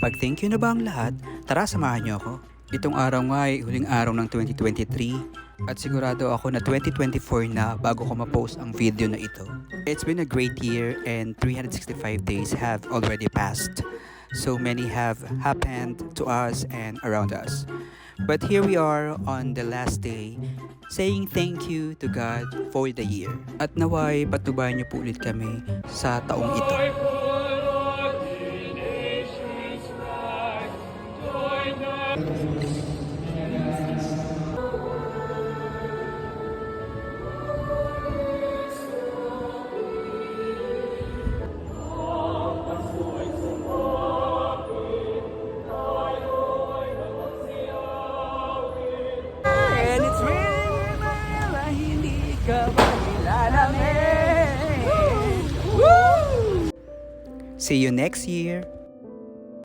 Nakapag-thank you na ba ang lahat? Tara, samahan niyo ako. Itong araw nga ay huling araw ng 2023 at sigurado ako na 2024 na bago ko ma-post ang video na ito. It's been a great year and 365 days have already passed. So many have happened to us and around us. But here we are on the last day saying thank you to God for the year. At naway patubayan niyo po ulit kami sa taong ito. And it's raining na hindi ka ba nilalamig. See you next year.